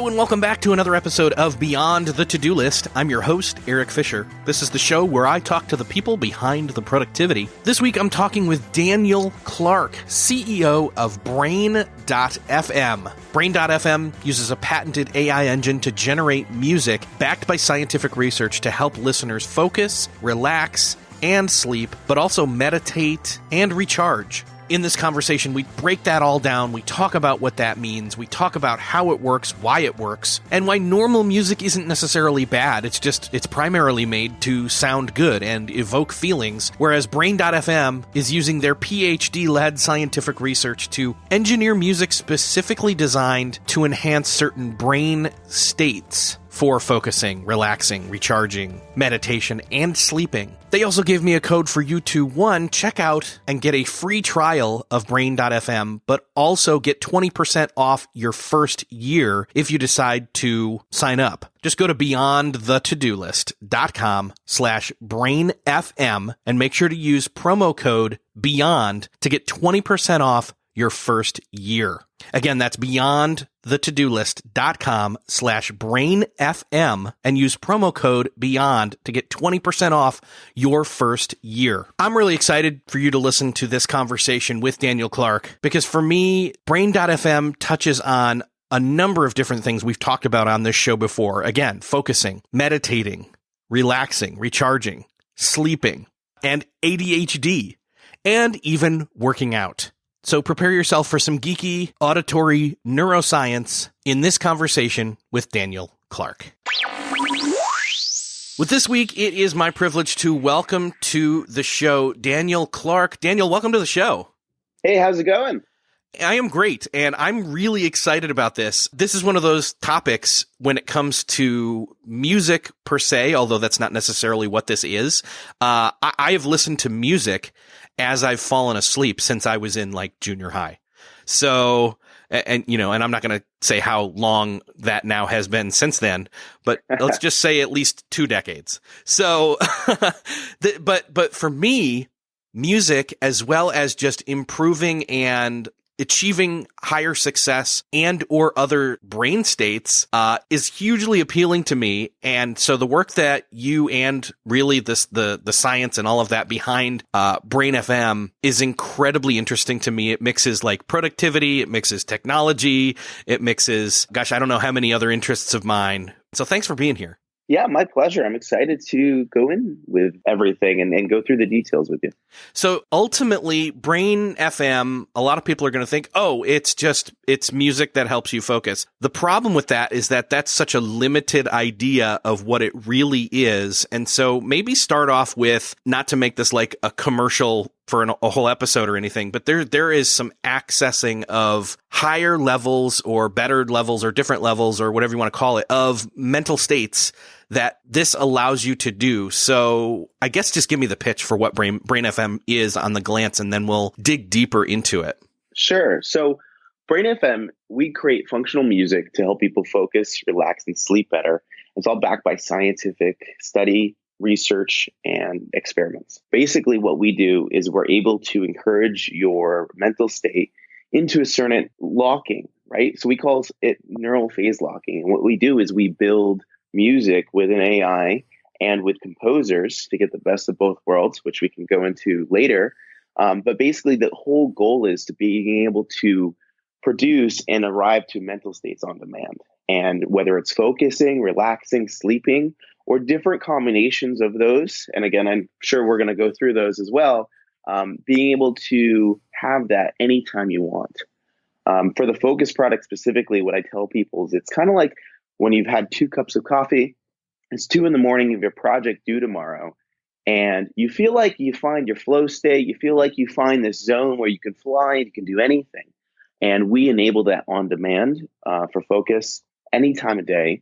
Hello and welcome back to another episode of Beyond the To-Do List. I'm your host, Eric Fisher. This is the show where I talk to the people behind the productivity. This week I'm talking with Daniel Clark, CEO of Brain.fm. Brain.fm uses a patented AI engine to generate music backed by scientific research to help listeners focus, relax, and sleep, but also meditate and recharge. In this conversation, we break that all down. We talk about what that means. We talk about how it works, why it works, and why normal music isn't necessarily bad. It's primarily made to sound good and evoke feelings, whereas Brain.fm is using their PhD-led scientific research to engineer music specifically designed to enhance certain brain states for focusing, relaxing, recharging, meditation, and sleeping. They also gave me a code for you to, one, check out and get a free trial of Brain.fm, but also get 20% off your first year if you decide to sign up. Just go to beyondthetodolist.com/brainfm and make sure to use promo code BEYOND to get 20% off your first year. Again, that's beyondthetodolist.com/brainfm and use promo code BEYOND to get 20% off your first year. I'm really excited for you to listen to this conversation with Daniel Clark because for me, Brain.fm touches on a number of different things we've talked about on this show before. Again, focusing, meditating, relaxing, recharging, sleeping, and ADHD, and even working out. So prepare yourself for some geeky auditory neuroscience in this conversation with Daniel Clark. With this week, it is my privilege to welcome to the show Daniel Clark. Daniel, welcome to the show. Hey, how's it going? I am great, and I'm really excited about this. This is one of those topics when it comes to music per se, although that's not necessarily what this is. I have listened to music as I've fallen asleep since I was in like junior high. So, and I'm not going to say how long that now has been since then, but let's just say at least 2 decades. So, but for me, music, as well as just improving and achieving higher success and or other brain states is hugely appealing to me. And so the work that you and really the science and all of that behind Brain FM is incredibly interesting to me. It mixes like productivity, it mixes technology, it mixes, I don't know how many other interests of mine. So thanks for being here. Yeah, my pleasure. I'm excited to go in with everything and go through the details with you. So ultimately, Brain FM, a lot of people are going to think, oh, it's music that helps you focus. The problem with that is that that's such a limited idea of what it really is. And so maybe start off with, not to make this like a commercial for a whole episode or anything, but there is some accessing of higher levels or better levels or different levels or whatever you want to call it of mental states that this allows you to do. So I guess just give me the pitch for what Brain FM is on the glance, and then we'll dig deeper into it. Sure. So Brain FM, we create functional music to help people focus, relax, and sleep better. It's all backed by scientific study, research, and experiments. Basically, what we do is we're able to encourage your mental state into a certain locking, right? So we call it neural phase locking. And what we do is we build music with an AI and with composers to get the best of both worlds, which we can go into later. But basically, the whole goal is to being able to produce and arrive to mental states on demand. And whether it's focusing, relaxing, sleeping, or different combinations of those, and again, I'm sure we're going to go through those as well, being able to have that anytime you want. For the focus product specifically, what I tell people is it's kind of like when you've had 2 cups of coffee, it's 2 a.m, you have your project due tomorrow, and you feel like you find your flow state, you feel like you find this zone where you can fly, you can do anything. And we enable that on demand for focus any time of day.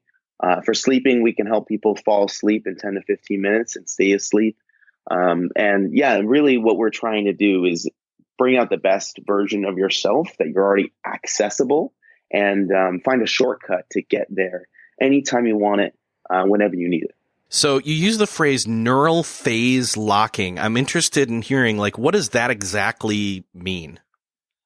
For sleeping, we can help people fall asleep in 10 to 15 minutes and stay asleep. And yeah, really what we're trying to do is bring out the best version of yourself that you're already accessible and find a shortcut to get there anytime you want it, whenever you need it. So you use the phrase neural phase locking. I'm interested in hearing, like, what does that exactly mean?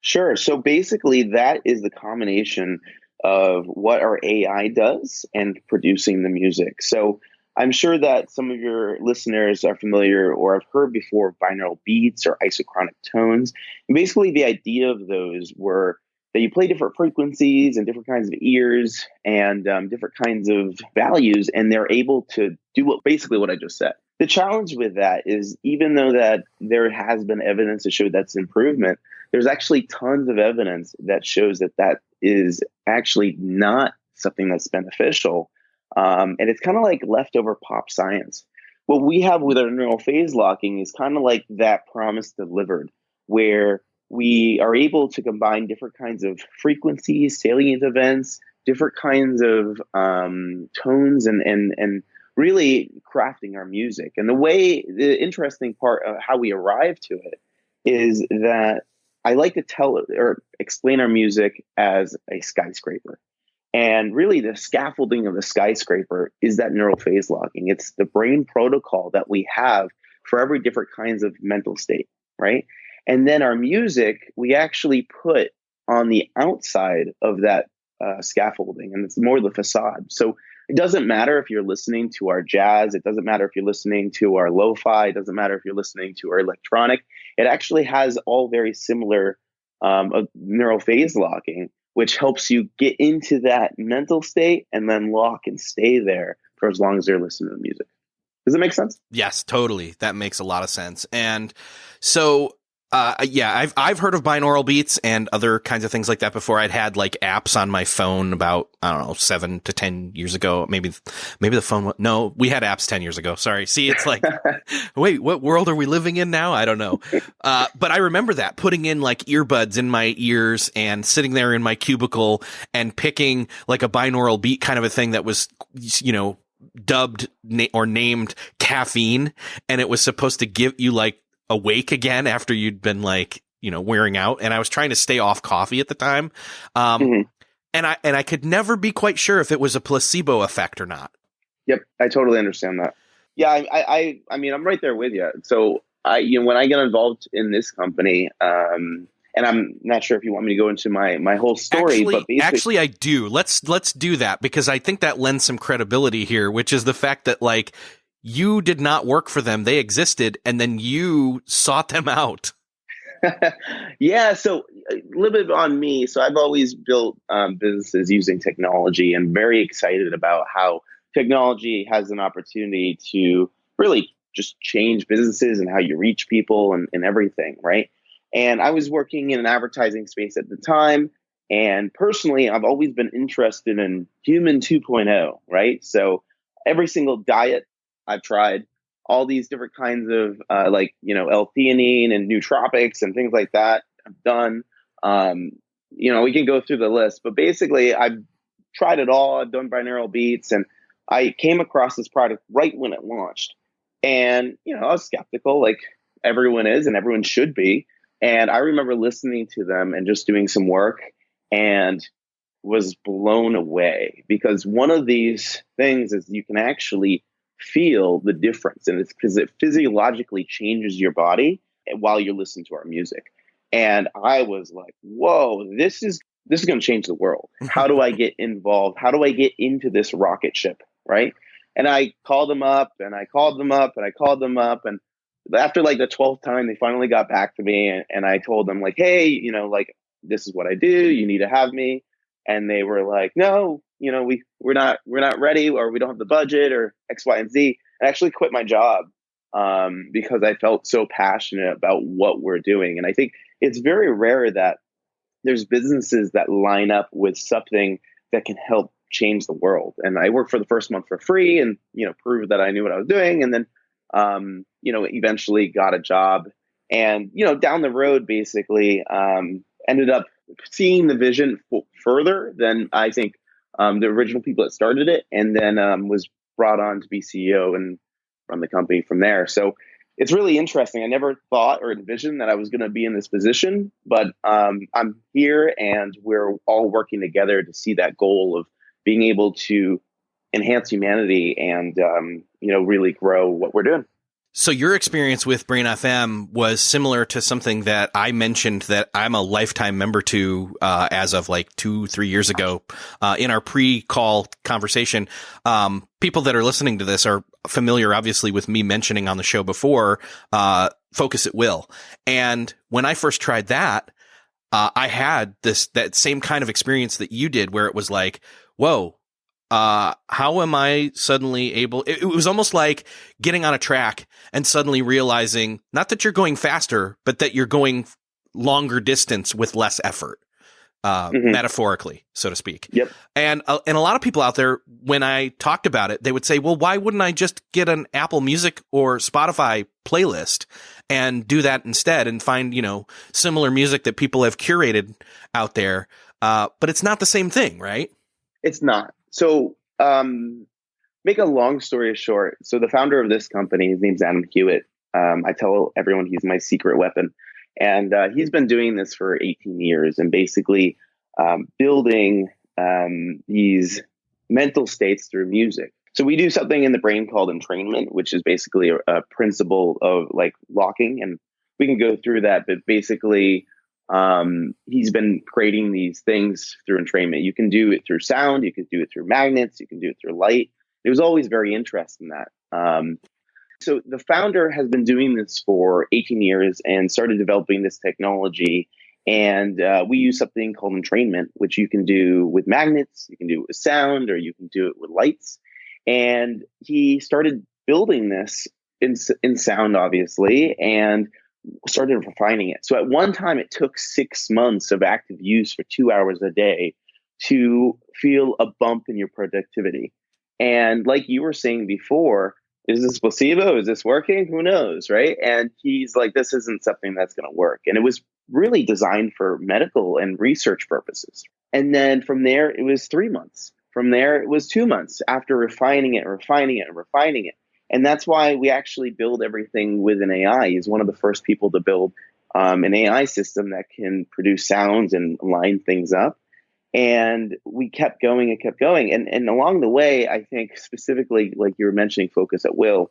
Sure. So basically, that is the combination of what our AI does and producing the music. So I'm sure that some of your listeners are familiar or have heard before binaural beats or isochronic tones. And basically, the idea of those were that you play different frequencies and different kinds of ears and different kinds of values, and they're able to do basically what I just said. The challenge with that is, even though that there has been evidence to show that's improvement, there's actually tons of evidence that shows that that is actually not something that's beneficial. And it's kind of like leftover pop science. What we have with our neural phase locking is kind of like that promise delivered, where we are able to combine different kinds of frequencies, salient events, different kinds of tones, and really crafting our music. And the interesting part of how we arrive to it is that I like to tell or explain our music as a skyscraper. And really, the scaffolding of the skyscraper is that neural phase locking. It's the brain protocol that we have for every different kinds of mental state, right? And then our music, we actually put on the outside of that scaffolding, and it's more the facade. So it doesn't matter if you're listening to our jazz. It doesn't matter if you're listening to our lo-fi. It doesn't matter if you're listening to our electronic. It actually has all very similar neural phase locking, which helps you get into that mental state and then lock and stay there for as long as you're listening to the music. Does it make sense? Yes, totally. That makes a lot of sense. And so, yeah, I've heard of binaural beats and other kinds of things like that before. I'd had like apps on my phone about, I don't know, 7 to 10 years ago. Maybe the phone. No, we had apps 10 years ago. Sorry. See, it's like, wait, what world are we living in now? I don't know. But I remember that, putting in like earbuds in my ears and sitting there in my cubicle and picking like a binaural beat kind of a thing that was, dubbed or named caffeine, and it was supposed to give you like awake again after you'd been like, wearing out. And I was trying to stay off coffee at the time. And I could never be quite sure if it was a placebo effect or not. Yep. I totally understand that. Yeah. I mean, I'm right there with you. So when I get involved in this company, and I'm not sure if you want me to go into my whole story, but actually I do. Let's do that, because I think that lends some credibility here, which is the fact that like you did not work for them. They existed, and then you sought them out. Yeah. So a little bit on me. So I've always built businesses using technology, and very excited about how technology has an opportunity to really just change businesses and how you reach people and everything, right? And I was working in an advertising space at the time. And personally, I've always been interested in human 2.0, right? So every single diet I've tried, all these different kinds of L-theanine and nootropics and things like that I've done. We can go through the list, but basically I've tried it all. I've done binaural beats, and I came across this product right when it launched. And, I was skeptical, like everyone is and everyone should be. And I remember listening to them and just doing some work, and was blown away, because one of these things is you can actually feel the difference. And it's because it physiologically changes your body while you're listening to our music. And I was like, whoa, this is going to change the world. How do I get involved? How do I get into this rocket ship? Right. And I called them up, and I called them up, and I called them up. And after like the 12th time, they finally got back to me, and I told them like, hey, this is what I do. You need to have me. And they were like, no, we're not ready, or we don't have the budget, or X, Y, and Z. I actually quit my job because I felt so passionate about what we're doing. And I think it's very rare that there's businesses that line up with something that can help change the world. And I worked for the first month for free, and, proved that I knew what I was doing. And then, eventually got a job, and, down the road, basically, ended up seeing the vision further than I think the original people that started it, and then was brought on to be CEO and run the company from there. So it's really interesting. I never thought or envisioned that I was going to be in this position, but I'm here, and we're all working together to see that goal of being able to enhance humanity and, really grow what we're doing. So your experience with Brain FM was similar to something that I mentioned that I'm a lifetime member to as of like 2-3 years ago in our pre-call conversation. People that are listening to this are familiar, obviously, with me mentioning on the show before Focus at Will. And when I first tried that, I had that same kind of experience that you did, where it was like, whoa. How am I suddenly able? It was almost like getting on a track and suddenly realizing not that you're going faster, but that you're going longer distance with less effort, metaphorically, so to speak. Yep. And a lot of people out there, when I talked about it, they would say, well, why wouldn't I just get an Apple Music or Spotify playlist and do that instead and find, similar music that people have curated out there? But it's not the same thing, right? It's not. So, make a long story short. So the founder of this company, his name's Adam Hewitt. I tell everyone he's my secret weapon. And he's been doing this for 18 years and basically building these mental states through music. So we do something in the brain called entrainment, which is basically a principle of like locking. And we can go through that, but basically he's been creating these things through entrainment. You can do it through sound, you can do it through magnets, you can do it through light. It was always very interested in that. So the founder has been doing this for 18 years and started developing this technology. And we use something called entrainment, which you can do with magnets, you can do it with sound, or you can do it with lights. And he started building this in sound, obviously, and started refining it. So at one time, it took 6 months of active use for 2 hours a day to feel a bump in your productivity. And like you were saying before, is this placebo? Is this working? Who knows, right? And he's like, this isn't something that's going to work. And it was really designed for medical and research purposes. And then from there, it was 3 months. From there, it was 2 months after refining it. And that's why we actually build everything with an AI. He's one of the first people to build an AI system that can produce sounds and line things up. And we kept going and kept going. And along the way, I think specifically, like you were mentioning, Focus at Will,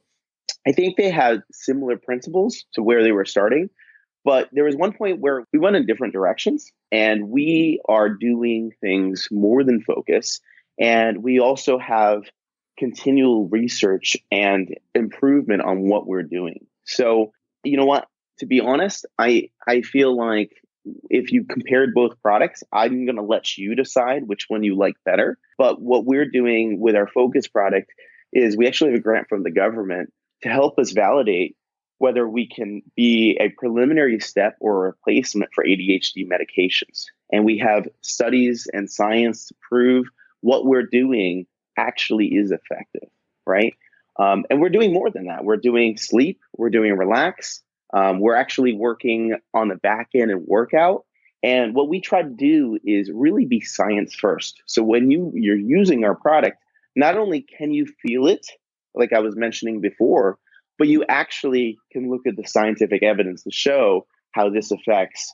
I think they had similar principles to where they were starting. But there was one point where we went in different directions, and we are doing things more than Focus. And we also have continual research and improvement on what we're doing. So, you know what? To be honest, I feel like if you compared both products, I'm going to let you decide which one you like better. But what we're doing with our Focus product is we actually have a grant from the government to help us validate whether we can be a preliminary step or a replacement for ADHD medications. And we have studies and science to prove what we're doing actually is effective, right? And we're doing more than that. We're doing sleep, we're doing relax. We're actually working on the back end and workout. And what we try to do is really be science first. So when you're using our product, not only can you feel it, like I was mentioning before, but you actually can look at the scientific evidence to show how this affects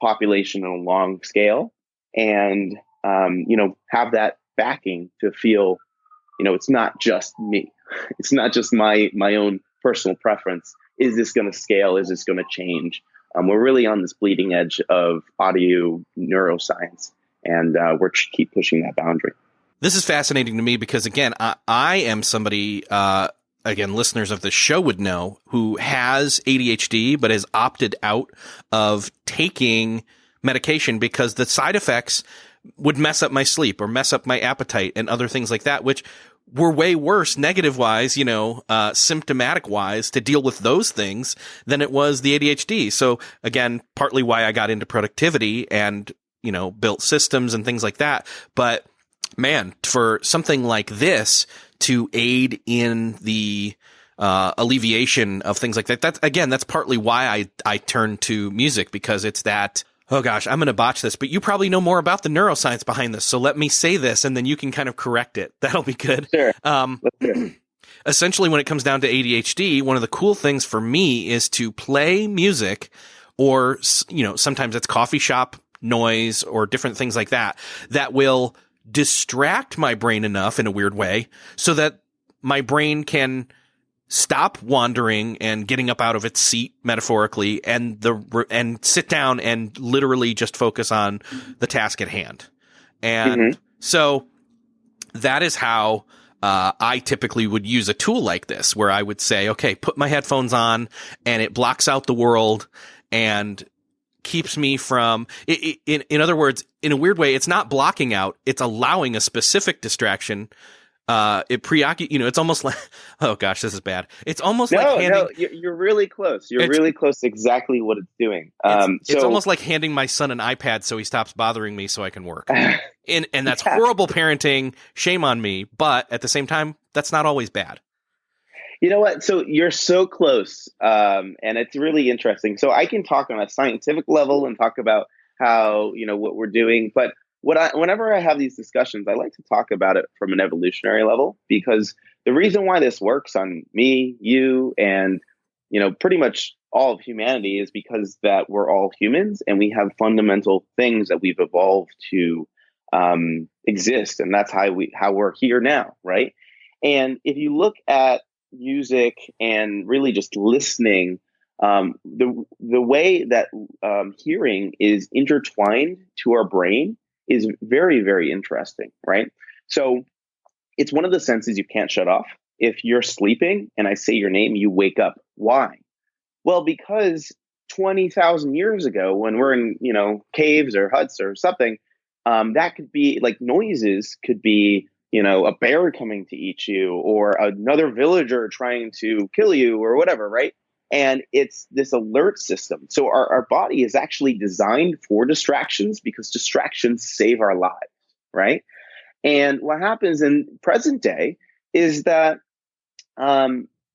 population on a long scale and, have that backing to feel, it's not just me. It's not just my own personal preference. Is this going to scale? Is this going to change? We're really on this bleeding edge of audio neuroscience, and we're keep pushing that boundary. This is fascinating to me because, again, I am somebody, again, listeners of the show would know, who has ADHD but has opted out of taking medication because the side effects would mess up my sleep or mess up my appetite and other things like that, which were way worse negative wise, symptomatic wise to deal with those things than it was the ADHD. So again, partly why I got into productivity and, built systems and things like that. But man, for something like this to aid in the alleviation of things like that, that's partly why I turned to music, because it's that, oh gosh, I'm going to botch this, but you probably know more about the neuroscience behind this. So let me say this and then you can kind of correct it. That'll be good. Sure. Essentially, when it comes down to ADHD, one of the cool things for me is to play music, or, sometimes it's coffee shop noise or different things like that, that will distract my brain enough in a weird way so that my brain can stop wandering and getting up out of its seat metaphorically and sit down and literally just focus on the task at hand. And so that is how I typically would use a tool like this, where I would say, okay, put my headphones on, and it blocks out the world and keeps me from, in other words, in a weird way, it's not blocking out, it's allowing a specific distraction. It's almost like, oh gosh, this is bad. It's almost you're really close. You're really close to exactly what it's doing. It's almost like handing my son an iPad so he stops bothering me so I can work. And that's horrible parenting. Shame on me. But at the same time, that's not always bad. You know what? So you're so close. And it's really interesting. So I can talk on a scientific level and talk about how, what we're doing. But whenever I have these discussions, I like to talk about it from an evolutionary level, because the reason why this works on me, you, and, pretty much all of humanity is because that we're all humans and we have fundamental things that we've evolved to exist. And that's how we're here now. Right. And if you look at music and really just listening, the way that hearing is intertwined to our brain is very, very interesting, right? So it's one of the senses you can't shut off. If you're sleeping and I say your name, you wake up. Why? Well, because 20,000 years ago, when we're in, caves or huts or something, that could be like noises could be, a bear coming to eat you or another villager trying to kill you or whatever, right? And it's this alert system. So our body is actually designed for distractions because distractions save our lives, right? And what happens in present day is that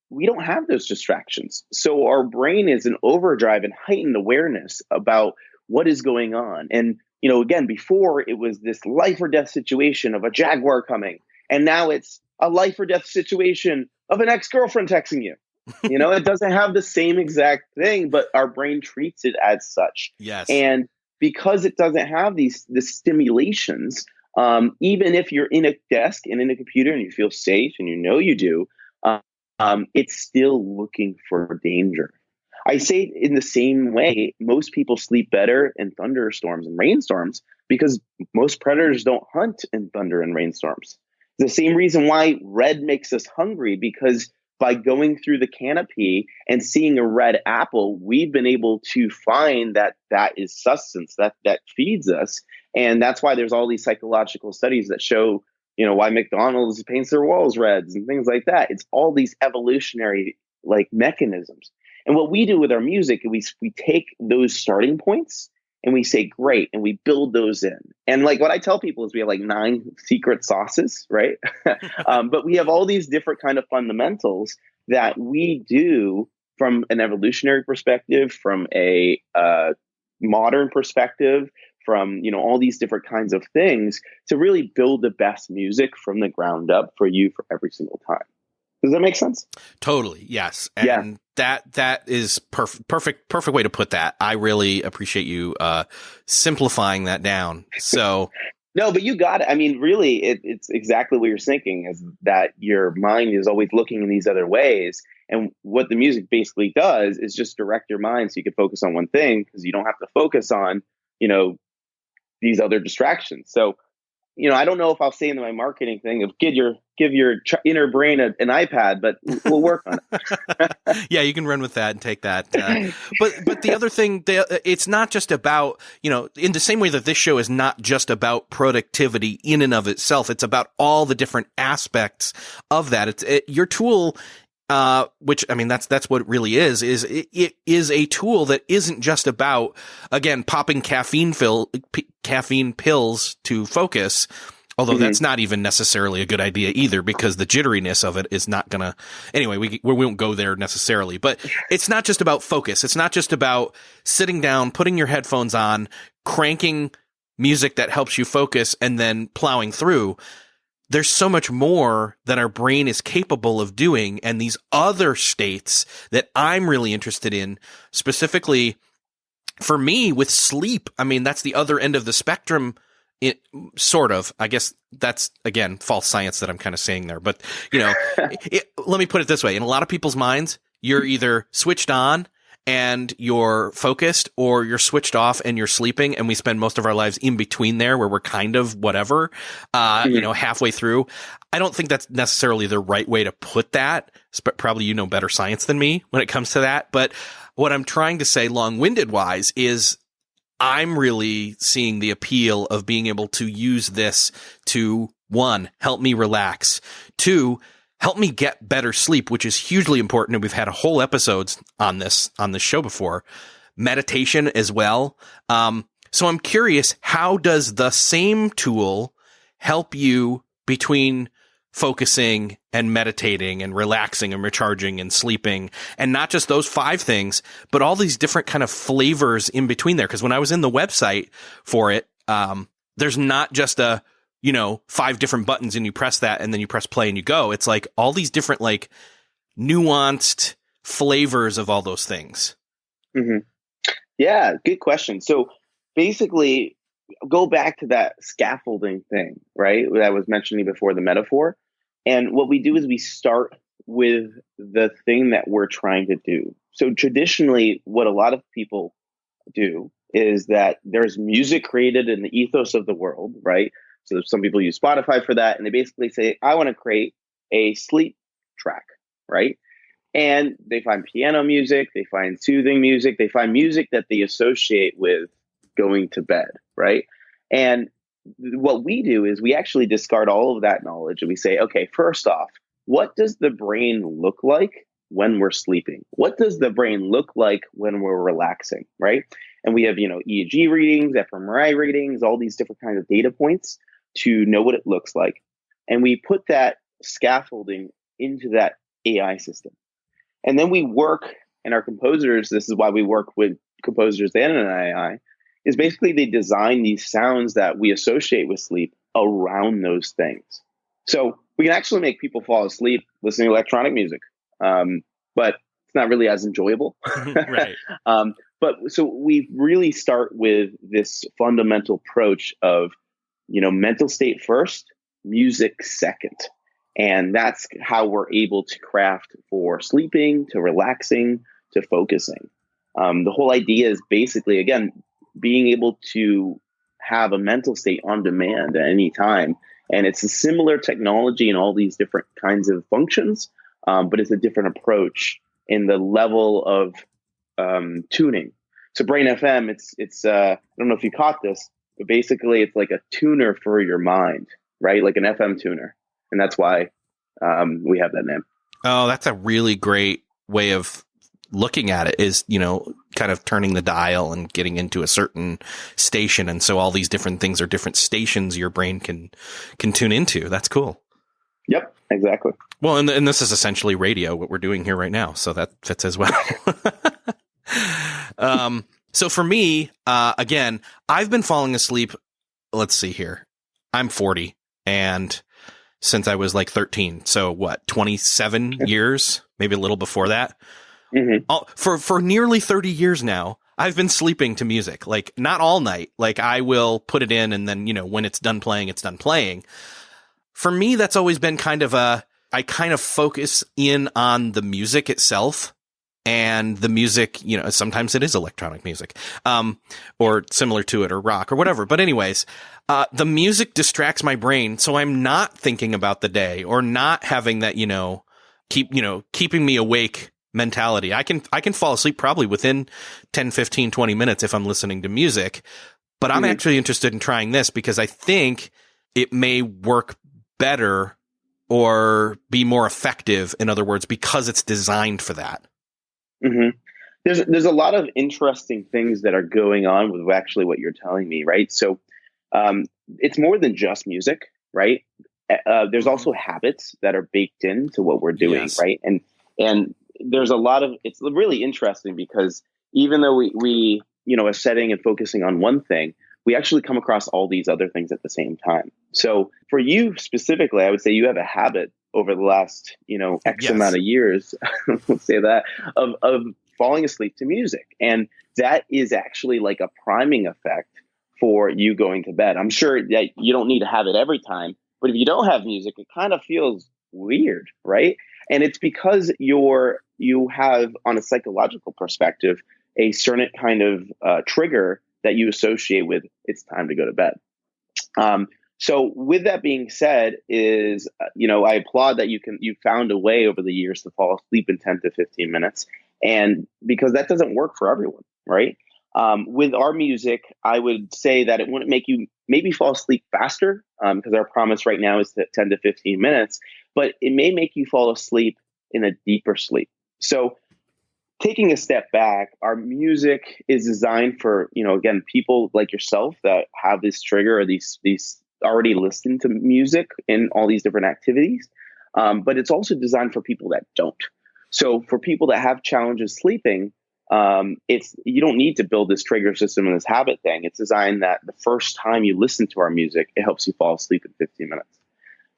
we don't have those distractions. So our brain is in overdrive and heightened awareness about what is going on. And, again, before it was this life or death situation of a jaguar coming. And now it's a life or death situation of an ex-girlfriend texting you. It doesn't have the same exact thing, but our brain treats it as such. Yes. And because it doesn't have the stimulations, even if you're in a desk and in a computer and you feel safe and you do, it's still looking for danger. I say in the same way, most people sleep better in thunderstorms and rainstorms because most predators don't hunt in thunder and rainstorms. The same reason why red makes us hungry, because by going through the canopy and seeing a red apple, we've been able to find that is sustenance that feeds us. And that's why there's all these psychological studies that show, why McDonald's paints their walls reds and things like that. It's all these evolutionary mechanisms. And what we do with our music, we take those starting points and we say, great, and we build those in. And what I tell people is we have 9 secret sauces, right? But we have all these different kind of fundamentals that we do from an evolutionary perspective, from a modern perspective, from all these different kinds of things to really build the best music from the ground up for you for every single time. Does that make sense? Totally. Yes. And that is perfect way to put that. I really appreciate you simplifying that down. So no, but you got it. I mean, really, it's exactly what you're thinking, is that your mind is always looking in these other ways. And what the music basically does is just direct your mind so you can focus on one thing, because you don't have to focus on, these other distractions. So, I don't know if I'll say in my marketing thing of give your inner brain an iPad, but we'll work on it. Yeah, you can run with that and take that. But the other thing, it's not just about, in the same way that this show is not just about productivity in and of itself. It's about all the different aspects of that. Your tool, which, I mean, that's what it really is it is a tool that isn't just about, again, popping caffeine pills to focus. Although that's not even necessarily a good idea either, because the jitteriness of it is not gonna, anyway, we won't go there necessarily, but it's not just about focus. It's not just about sitting down, putting your headphones on, cranking music that helps you focus and then plowing through. There's so much more that our brain is capable of doing. And these other states that I'm really interested in, specifically for me with sleep. I mean, that's the other end of the spectrum It sort of, I guess that's, again, false science that I'm kind of saying there. But, let me put it this way. In a lot of people's minds, you're either switched on and you're focused, or you're switched off and you're sleeping. And we spend most of our lives in between there, where we're kind of whatever, halfway through. I don't think that's necessarily the right way to put that. Probably you know better science than me when it comes to that. But what I'm trying to say long-winded wise is, I'm really seeing the appeal of being able to use this to, one, help me relax, two, help me get better sleep, which is hugely important. And we've had a whole episodes on this show before. Meditation as well. So I'm curious, how does the same tool help you between focusing and meditating and relaxing and recharging and sleeping, and not just those 5 things, but all these different kind of flavors in between there? Because when I was in the website for it, there's not just 5 different buttons and you press that and then you press play and you go. It's like all these different, like, nuanced flavors of all those things. Mm-hmm. Yeah, good question. So basically, go back to that scaffolding thing, right? That I was mentioning before, the metaphor. And what we do is we start with the thing that we're trying to do. So traditionally, what a lot of people do is that there's music created in the ethos of the world, right? So some people use Spotify for that, and they basically say, I want to create a sleep track, right? And they find piano music, they find soothing music, they find music that they associate with going to bed, right? And what we do is we actually discard all of that knowledge, and we say, okay, first off, what does the brain look like when we're sleeping? What does the brain look like when we're relaxing, right? And we have, EEG readings, fMRI readings, all these different kinds of data points to know what it looks like. And we put that scaffolding into that AI system. And then we work, and our composers, this is why we work with composers and an AI, is basically they design these sounds that we associate with sleep around those things. So we can actually make people fall asleep listening to electronic music, but it's not really as enjoyable. Right. But so we really start with this fundamental approach of, mental state first, music second. And that's how we're able to craft for sleeping, to relaxing, to focusing. The whole idea is basically, again, being able to have a mental state on demand at any time. And it's a similar technology in all these different kinds of functions, but it's a different approach in the level of tuning. So Brain FM, it's I don't know if you caught this, but basically it's like a tuner for your mind, right? Like an FM tuner. And that's why we have that name. Oh, that's a really great way of looking at it, is, kind of turning the dial and getting into a certain station. And so all these different things are different stations your brain can tune into. That's cool. Yep, exactly. Well, and this is essentially radio, what we're doing here right now. So that fits as well. So for me, again, I've been falling asleep. Let's see here. I'm 40, and since I was like 13. So what, 27 years, maybe a little before that. Mm-hmm. For nearly 30 years now, I've been sleeping to music, like not all night. Like I will put it in, and then, when it's done playing, it's done playing. For me, that's always been I kind of focus in on the music itself, and the music, sometimes it is electronic music, or similar to it, or rock or whatever. But anyways, the music distracts my brain. So I'm not thinking about the day, or not having that, keeping me awake mentality. I can fall asleep probably within 10, 15, 20 minutes if I'm listening to music, but I'm actually interested in trying this because I think it may work better or be more effective, in other words, because it's designed for that. Mm-hmm. There's a lot of interesting things that are going on with actually what you're telling me, right? So it's more than just music, right? There's also habits that are baked into what we're doing, yes. Right? And there's a lot of, it's really interesting because even though we are setting and focusing on one thing, we actually come across all these other things at the same time. So for you specifically, I would say you have a habit over the last, X yes. amount of years, let's say that, of falling asleep to music. And that is actually like a priming effect for you going to bed. I'm sure that you don't need to have it every time, but if you don't have music, it kind of feels weird, right? And it's because you have, on a psychological perspective, a certain kind of trigger that you associate with it's time to go to bed. So with that being said, I applaud that you found a way over the years to fall asleep in 10 to 15 minutes, and because that doesn't work for everyone, right? With our music, I would say that it wouldn't make you maybe fall asleep faster, because our promise right now is 10 to 15 minutes, but it may make you fall asleep in a deeper sleep. So taking a step back, our music is designed for, again, people like yourself that have this trigger or these already listen to music in all these different activities. But it's also designed for people that don't. So for people that have challenges sleeping, you don't need to build this trigger system and this habit thing. It's designed that the first time you listen to our music, it helps you fall asleep in 15 minutes.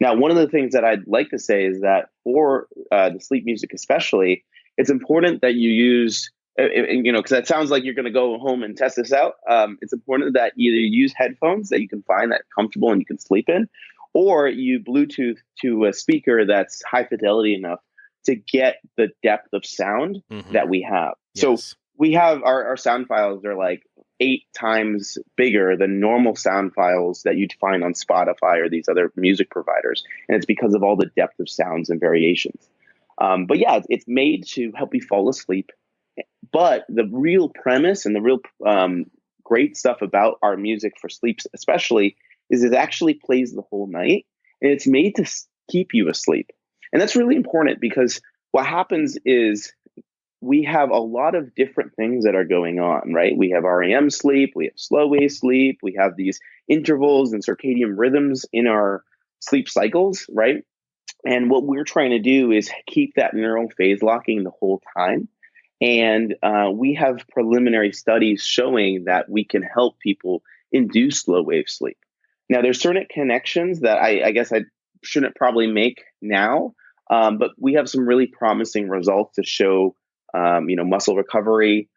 Now, one of the things that I'd like to say is that for the sleep music especially, it's important that you use, because that sounds like you're going to go home and test this out. It's important that either you use headphones that you can find that comfortable and you can sleep in, or you Bluetooth to a speaker that's high fidelity enough to get the depth of sound that we have. Yes. So we have our sound files are like 8 times bigger than normal sound files that you'd find on Spotify or these other music providers. And it's because of all the depth of sounds and variations. But yeah, it's made to help you fall asleep. But the real premise and the real great stuff about our music for sleep especially is it actually plays the whole night, and it's made to keep you asleep. And that's really important because what happens is we have a lot of different things that are going on, right? We have REM sleep, we have slow wave sleep, we have these intervals and circadian rhythms in our sleep cycles, right? And what we're trying to do is keep that neural phase locking the whole time. And we have preliminary studies showing that we can help people induce slow wave sleep. Now, there's certain connections that I guess I shouldn't probably make now, but we have some really promising results to show, muscle recovery,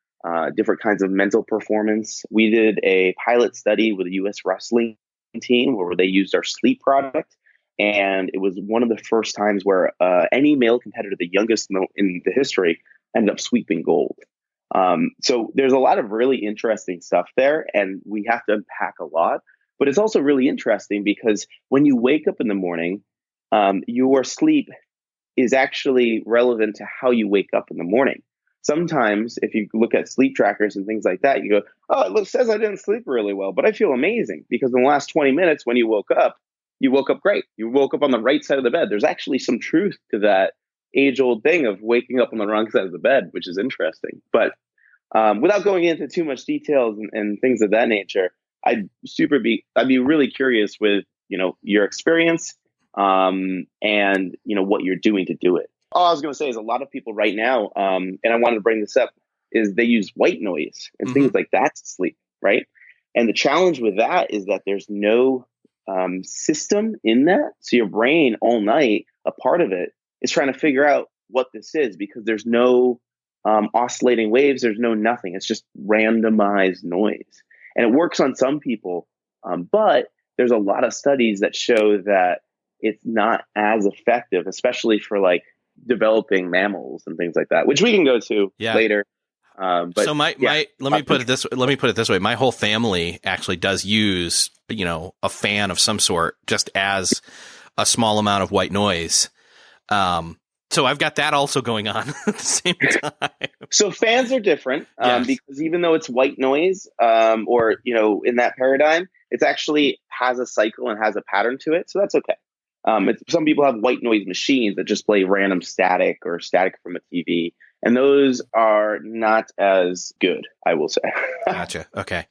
different kinds of mental performance. We did a pilot study with a U.S. wrestling team where they used our sleep product. And it was one of the first times where any male competitor, the youngest in the history, ended up sweeping gold. So there's a lot of really interesting stuff there, and we have to unpack a lot. But it's also really interesting because when you wake up in the morning, your sleep is actually relevant to how you wake up in the morning. Sometimes if you look at sleep trackers and things like that, you go, oh, it says I didn't sleep really well, but I feel amazing because in the last 20 minutes when you woke up great. You woke up on the right side of the bed. There's actually some truth to that age-old thing of waking up on the wrong side of the bed, which is interesting. But without going into too much details and things of that nature, I'd be really curious with your experience and what you're doing to do it. All I was going to say is a lot of people right now, and I wanted to bring this up, is they use white noise and things like that to sleep, right? And the challenge with that is that there's no system in that. So your brain all night, a part of it is trying to figure out what this is because there's no oscillating waves. There's no nothing. It's just randomized noise. And it works on some people, but there's a lot of studies that show that it's not as effective, especially for like developing mammals and things like that, which we can go to later. But so let me put it this way. My whole family actually does use, a fan of some sort just as a small amount of white noise. So I've got that also going on at the same time. So fans are different because even though it's white noise or, in that paradigm, it actually has a cycle and has a pattern to it. So that's okay. Some people have white noise machines that just play random static or static from a TV. And those are not as good, I will say. Gotcha. Okay.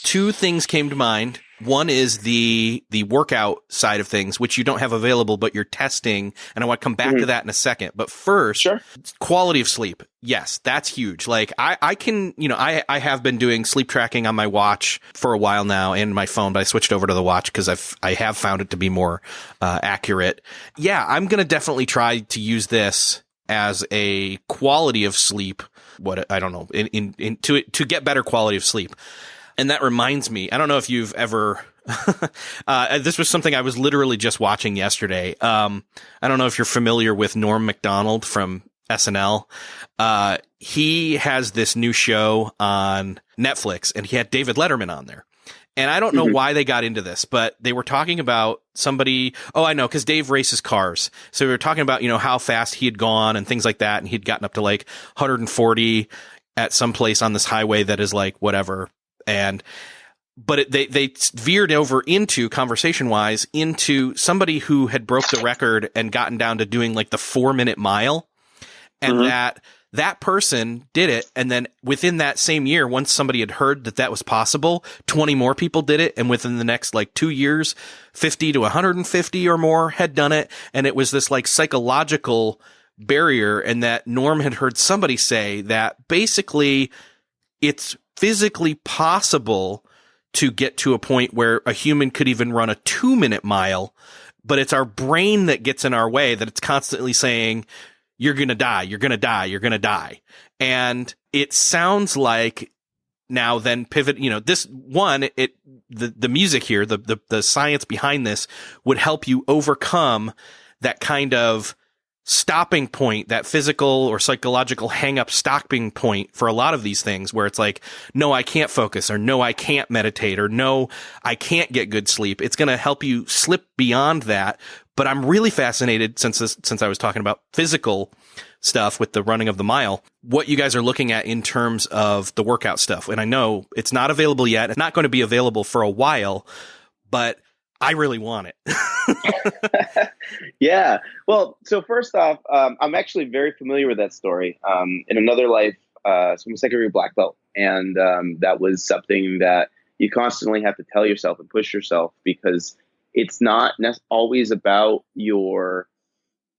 2 things came to mind. One is the workout side of things, which you don't have available, but you're testing. And I want to come back to that in a second. But first, quality of sleep. Yes, that's huge. Like I can, I have been doing sleep tracking on my watch for a while now and my phone, but I switched over to the watch because I have found it to be more accurate. Yeah, I'm going to definitely try to use this as a quality of sleep what, I don't know, to get better quality of sleep. And that reminds me, I don't know if you've ever, this was something I was literally just watching yesterday. I don't know if you're familiar with Norm Macdonald from SNL. He has this new show on Netflix, and he had David Letterman on there. And I don't know why they got into this, but they were talking about somebody. Oh, I know, because Dave races cars. So we were talking about, how fast he had gone and things like that. And he'd gotten up to like 140 at some place on this highway that is like whatever. But they veered over into, conversation wise, into somebody who had broke the record and gotten down to doing like the 4-minute mile. And that person did it. And then within that same year, once somebody had heard that was possible, 20 more people did it. And within the next like 2 years, 50 to 150 or more had done it. And it was this like psychological barrier. And that Norm had heard somebody say that basically it's physically possible to get to a point where a human could even run a 2-minute mile, but it's our brain that gets in our way, that it's constantly saying, you're going to die, you're going to die, you're going to die. And it sounds like now then pivot, this one, the music here, the science behind this would help you overcome that kind of stopping point, that physical or psychological hang up stopping point for a lot of these things where it's like, no, I can't focus, or no, I can't meditate, or no, I can't get good sleep. It's going to help you slip beyond that. But I'm really fascinated, since I was talking about physical stuff with the running of the mile, what you guys are looking at in terms of the workout stuff. And I know it's not available yet. It's not going to be available for a while, but I really want it. Yeah. Well, so first off, I'm actually very familiar with that story. In another life, so I'm a second-degree black belt. And that was something that you constantly have to tell yourself and push yourself, because it's not always about your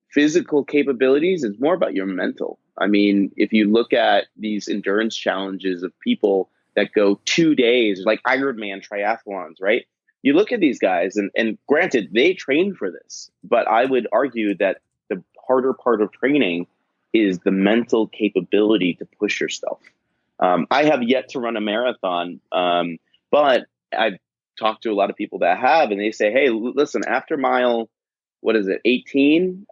physical capabilities. It's more about your mental. I mean, if you look at these endurance challenges of people that go 2 days, like Ironman triathlons, right? You look at these guys, and granted, they train for this, but I would argue that the harder part of training is the mental capability to push yourself. I have yet to run a marathon, but I've talked to a lot of people that have, and they say, hey, listen, after mile, 18,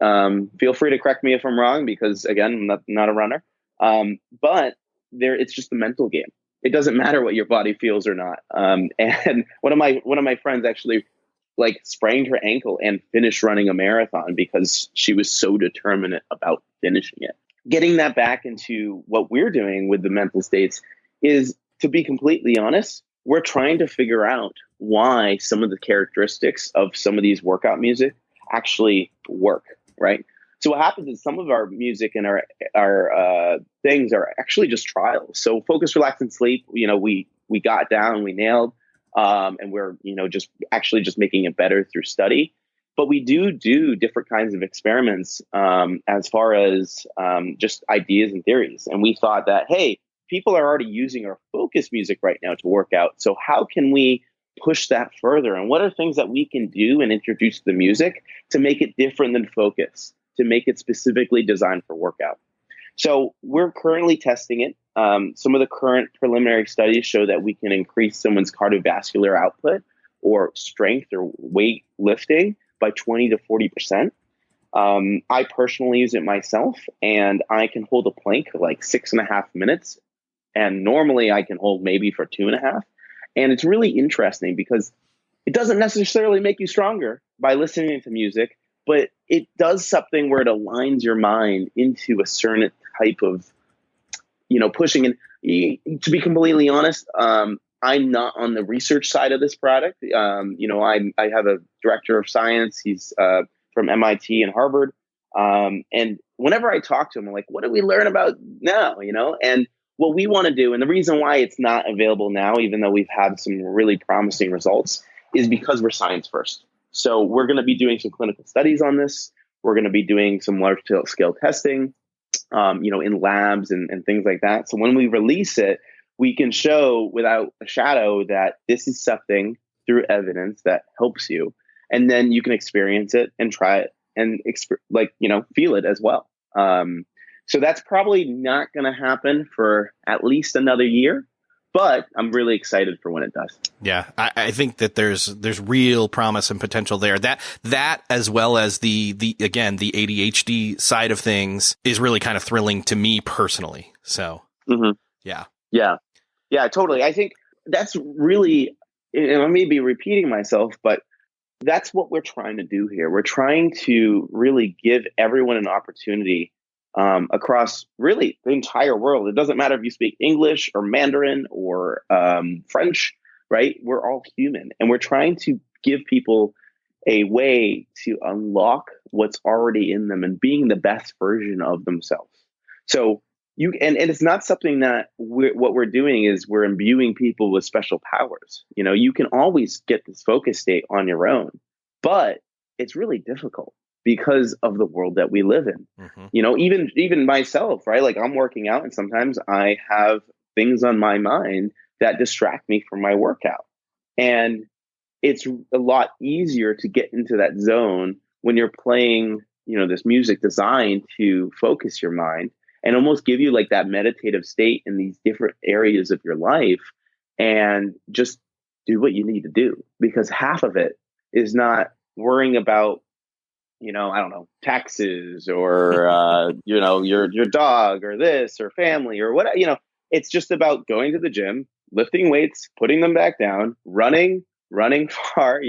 feel free to correct me if I'm wrong, because again, I'm not a runner. But it's just a mental game. It doesn't matter what your body feels or not. And one of my friends actually like sprained her ankle and finished running a marathon because she was so determined about finishing it. Getting that back into what we're doing with the mental states is, to be completely honest, we're trying to figure out why some of the characteristics of some of these workout music actually work, right? So what happens is some of our music and our things are actually just trials. So Focus, Relax, and Sleep, we got down, we nailed, and we're just making it better through study. But we do different kinds of experiments as far as just ideas and theories. And we thought that, hey, people are already using our focus music right now to work out. So how can we push that further? And what are things that we can do and introduce to the music to make it different than focus, to make it specifically designed for workout? So we're currently testing it. Some of the current preliminary studies show that we can increase someone's cardiovascular output or strength or weight lifting by 20 to 40%. I personally use it myself, and I can hold a plank like 6.5 minutes. And normally I can hold maybe for 2.5. And it's really interesting because it doesn't necessarily make you stronger by listening to music, but it does something where it aligns your mind into a certain type of, pushing. And to be completely honest, I'm not on the research side of this product. I have a director of science. He's from MIT and Harvard. And whenever I talk to him, I'm like, what do we learn about now? And what we want to do, and the reason why it's not available now, even though we've had some really promising results, is because we're science first. So we're going to be doing some clinical studies on this. We're going to be doing some large scale testing, in labs and things like that. So when we release it, we can show without a shadow that this is something through evidence that helps you. And then you can experience it and try it and feel it as well. So that's probably not going to happen for at least another year, but I'm really excited for when it does. Yeah, I think that there's real promise and potential there. That as well as the again, the ADHD side of things is really kind of thrilling to me personally. So yeah. Yeah, totally. I think that's really, and I may be repeating myself, but that's what we're trying to do here. We're trying to really give everyone an opportunity across really the entire world. It doesn't matter if you speak English or Mandarin or French, right? We're all human, and we're trying to give people a way to unlock what's already in them and being the best version of themselves. So and it's not something that what we're doing is we're imbuing people with special powers. You can always get this focus state on your own, but it's really difficult because of the world that we live in. Even myself, right? Like, I'm working out and sometimes I have things on my mind that distract me from my workout. And it's a lot easier to get into that zone when you're playing, this music designed to focus your mind and almost give you like that meditative state in these different areas of your life, and just do what you need to do, because half of it is not worrying about, I don't know, taxes or, your dog or this or family or what, it's just about going to the gym, lifting weights, putting them back down, running far,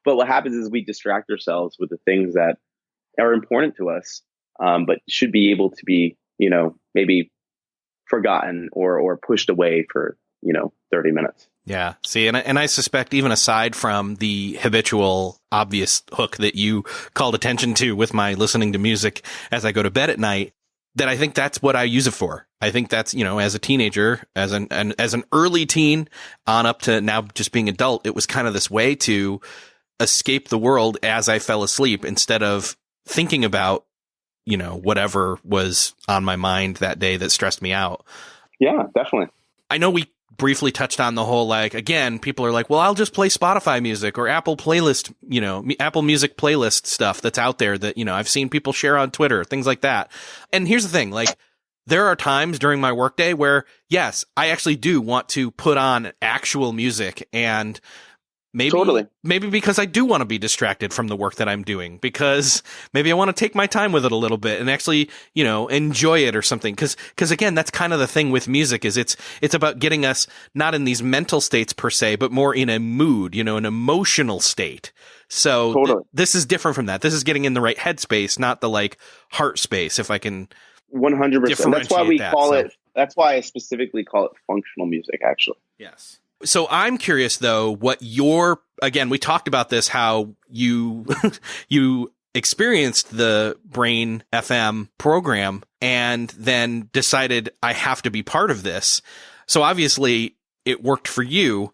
but what happens is we distract ourselves with the things that are important to us, but should be able to be, maybe forgotten or pushed away for, 30 minutes. Yeah. See, and I suspect even aside from the habitual obvious hook that you called attention to with my listening to music as I go to bed at night, that I think that's what I use it for. I think that's, as a teenager, as an early teen on up to now just being adult, it was kind of this way to escape the world as I fell asleep instead of thinking about, whatever was on my mind that day that stressed me out. Yeah, definitely. I know we briefly touched on the whole, like, again, people are like, well, I'll just play Spotify music or Apple playlist, Apple Music playlist stuff that's out there that, I've seen people share on Twitter, things like that. And here's the thing, like, there are times during my workday where, yes, I actually do want to put on actual music, and maybe because I do want to be distracted from the work that I'm doing, because maybe I want to take my time with it a little bit and actually, enjoy it or something. Cause again, that's kind of the thing with music is it's about getting us not in these mental states per se, but more in a mood, an emotional state. So this is different from that. This is getting in the right headspace, not the like heart space. If I can 100%. That's why we call it. That's why I specifically call it functional music, actually. Yes. So I'm curious though, again, we talked about this, how you, you experienced the Brain FM program and then decided I have to be part of this. So obviously it worked for you.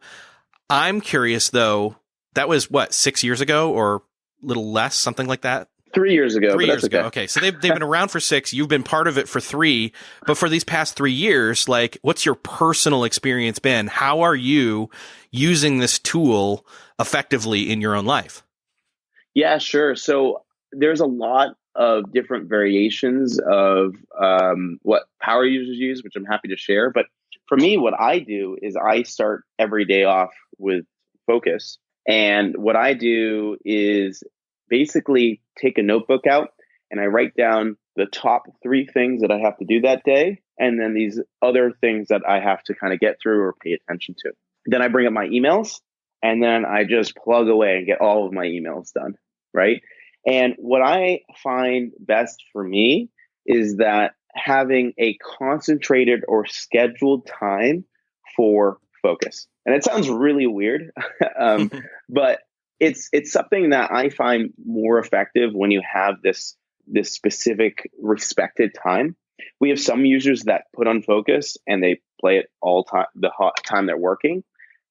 I'm curious though, that was 6 years ago or a little less, something like that? 3 years ago. 3 years ago. Okay. So they've been around for 6. You've been part of it for 3. But for these past 3 years, like, what's your personal experience been? How are you using this tool effectively in your own life? Yeah, sure. So there's a lot of different variations of what power users use, which I'm happy to share. But for me, what I do is I start every day off with focus. And what I do is basically take a notebook out and I write down the top 3 things that I have to do that day, and then these other things that I have to kind of get through or pay attention to. Then I bring up my emails, and then I just plug away and get all of my emails done, right? And what I find best for me is that having a concentrated or scheduled time for focus. And it sounds really weird, but it's something that I find more effective when you have this specific respected time. We have some users that put on focus and they play it all time, the time they're working.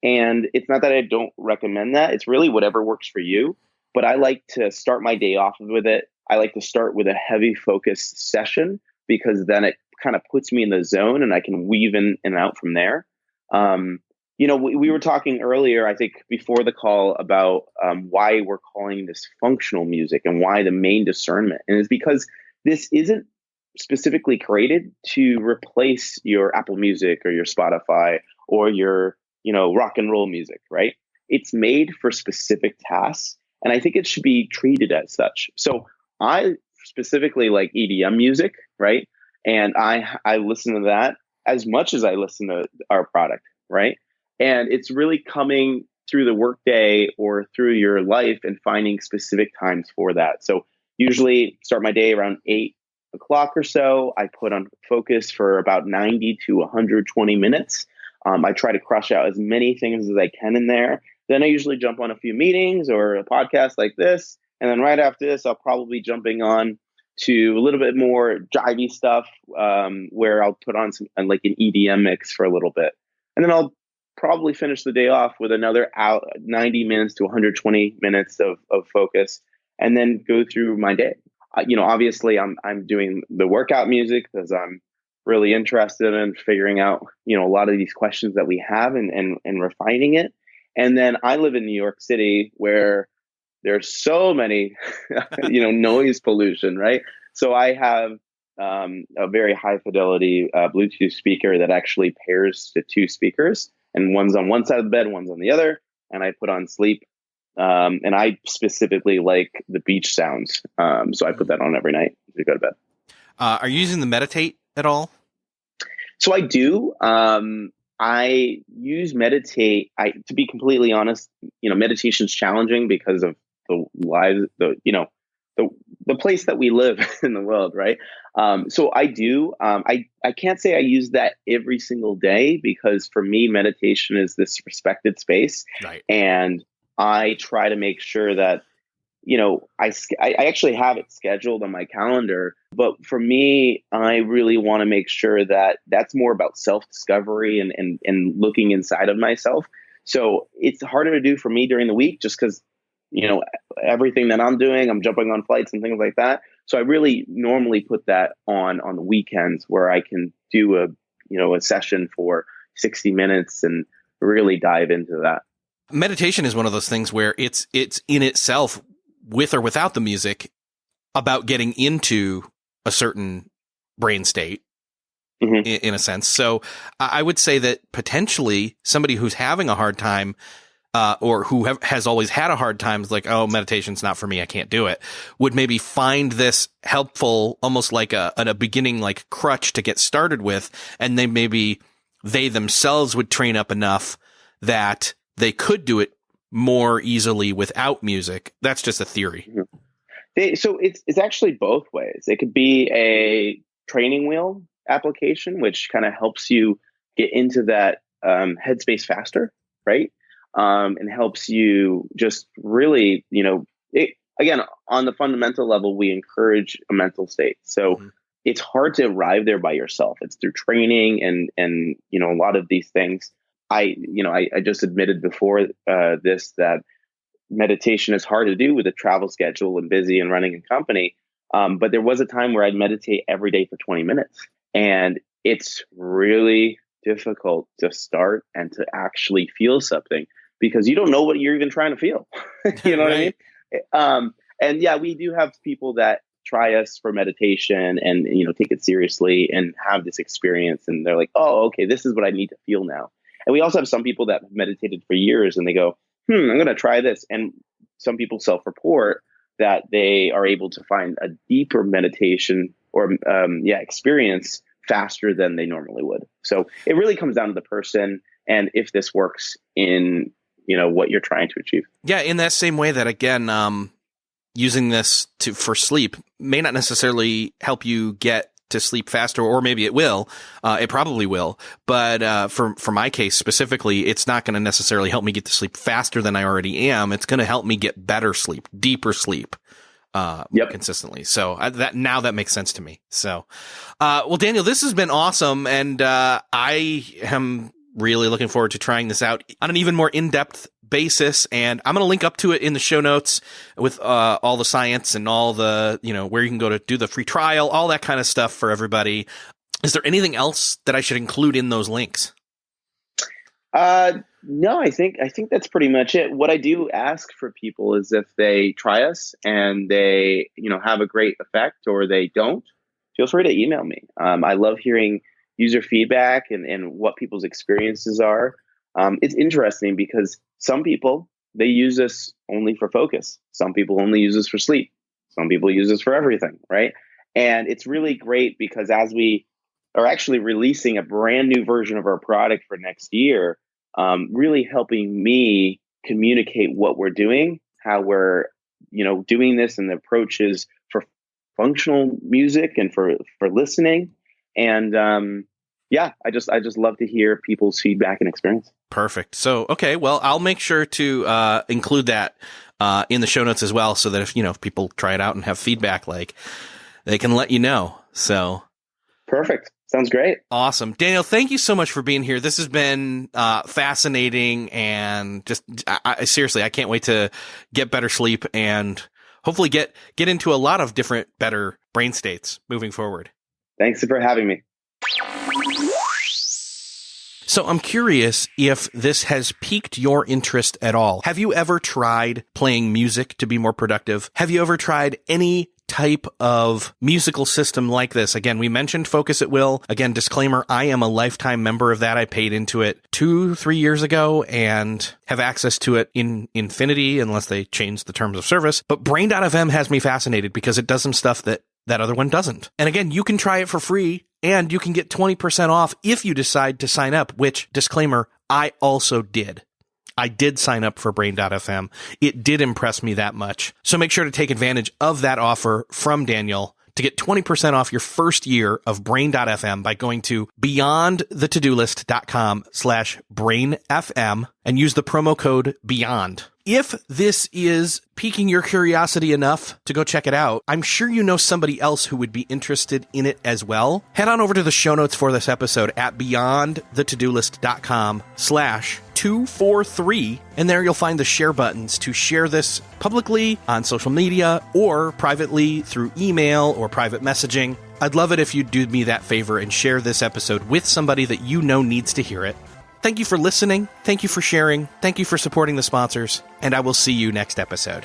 And it's not that I don't recommend that. It's really whatever works for you. But I like to start my day off with it. I like to start with a heavy focus session, because then it kind of puts me in the zone and I can weave in and out from there. We were talking earlier, I think before the call, about why we're calling this functional music and why the main discernment. And it's because this isn't specifically created to replace your Apple Music or your Spotify or your, rock and roll music, right? It's made for specific tasks, and I think it should be treated as such. So I specifically like EDM music, right? And I listen to that as much as I listen to our product, right? And it's really coming through the workday or through your life and finding specific times for that. So usually start my day around 8 o'clock or so. I put on focus for about 90 to 120 minutes. I try to crush out as many things as I can in there. Then I usually jump on a few meetings or a podcast like this. And then right after this, I'll probably jumping on to a little bit more jivey stuff, where I'll put on some like an EDM mix for a little bit. And then I'll probably finish the day off with another 90 minutes to 120 minutes of focus, and then go through my day. Obviously I'm doing the workout music because I'm really interested in figuring out, a lot of these questions that we have and refining it. And then I live in New York City where there's so many, noise pollution, right? So I have a very high fidelity Bluetooth speaker that actually pairs to two speakers, and one's on one side of the bed, one's on the other, and I put on sleep. And I specifically like the beach sounds. So I put that on every night to go to bed. Are you using the Meditate at all? So I do. I use Meditate. To be completely honest, meditation's challenging because of the lives, the place that we live in the world, right? So I do. I can't say I use that every single day because for me, meditation is this respected space, right? And I try to make sure that, I actually have it scheduled on my calendar. But for me, I really want to make sure that that's more about self-discovery and looking inside of myself. So it's harder to do for me during the week just because, everything that I'm doing, I'm jumping on flights and things like that. So I really normally put that on the weekends where I can do a session for 60 minutes and really dive into that. Meditation is one of those things where it's in itself, with or without the music, about getting into a certain brain state, mm-hmm. in a sense. So I would say that potentially somebody who's having a hard time, or who has always had a hard time, is like, oh, meditation's not for me, I can't do it, would maybe find this helpful, almost like a beginning, like crutch to get started with. And then maybe they themselves would train up enough that they could do it more easily without music. That's just a theory. Mm-hmm. So it's actually both ways. It could be a training wheel application, which kind of helps you get into that headspace faster, right? And helps you just really, again, on the fundamental level, we encourage a mental state. So mm-hmm. It's hard to arrive there by yourself. It's through training and a lot of these things. I just admitted before this that meditation is hard to do with a travel schedule and busy and running a company. But there was a time where I'd meditate every day for 20 minutes. And it's really difficult to start and to actually feel something because you don't know what you're even trying to feel. You know right. what I mean? And yeah, we do have people that try us for meditation and, take it seriously and have this experience. And they're like, oh, okay, this is what I need to feel now. And we also have some people that have meditated for years and they go, I'm going to try this. And some people self-report that they are able to find a deeper meditation or experience faster than they normally would. So it really comes down to the person and if this works in, what you're trying to achieve. Yeah. In that same way that, again, using this for sleep may not necessarily help you get to sleep faster, or maybe it will. It probably will. But for my case specifically, it's not going to necessarily help me get to sleep faster than I already am. It's going to help me get better sleep, deeper sleep, consistently. So that makes sense to me. So, well, Daniel, this has been awesome, and I am really looking forward to trying this out on an even more in-depth basis. And I'm going to link up to it in the show notes with all the science and all the, where you can go to do the free trial, all that kind of stuff for everybody. Is there anything else that I should include in those links? No, I think that's pretty much it. What I do ask for people is if they try us and they, have a great effect or they don't, feel free to email me. I love hearing user feedback and what people's experiences are. It's interesting because some people, they use this only for focus. Some people only use this for sleep. Some people use this for everything, right? And it's really great because as we are actually releasing a brand new version of our product for next year, really helping me communicate what we're doing, how we're, doing this, and the approaches for functional music and for listening. And I just love to hear people's feedback and experience. Perfect. So, okay, well, I'll make sure to include that in the show notes as well, so that if people try it out and have feedback, like, they can let you know. So perfect. Sounds great. Awesome. Daniel, thank you so much for being here. This has been fascinating, and just seriously, I can't wait to get better sleep and hopefully get into a lot of different, better brain states moving forward. Thanks for having me. So I'm curious if this has piqued your interest at all. Have you ever tried playing music to be more productive? Have you ever tried any type of musical system like this? Again, we mentioned Focus at Will. Again, disclaimer, I am a lifetime member of that. I paid into it 2-3 years ago and have access to it in infinity unless they change the terms of service. But Brain.fm has me fascinated because it does some stuff that other one doesn't. And again, you can try it for free and you can get 20% off if you decide to sign up, which, disclaimer, I also did. I did sign up for Brain.fm. It did impress me that much. So make sure to take advantage of that offer from Daniel to get 20% off your first year of Brain.fm by going to beyondthetodolist.com/brainfm and use the promo code BEYOND. If this is piquing your curiosity enough to go check it out, I'm sure you know somebody else who would be interested in it as well. Head on over to the show notes for this episode at beyondthetodolist.com/243, and there you'll find the share buttons to share this publicly on social media or privately through email or private messaging. I'd love it if you'd do me that favor and share this episode with somebody that you know needs to hear it. Thank you for listening. Thank you for sharing. Thank you for supporting the sponsors. And I will see you next episode.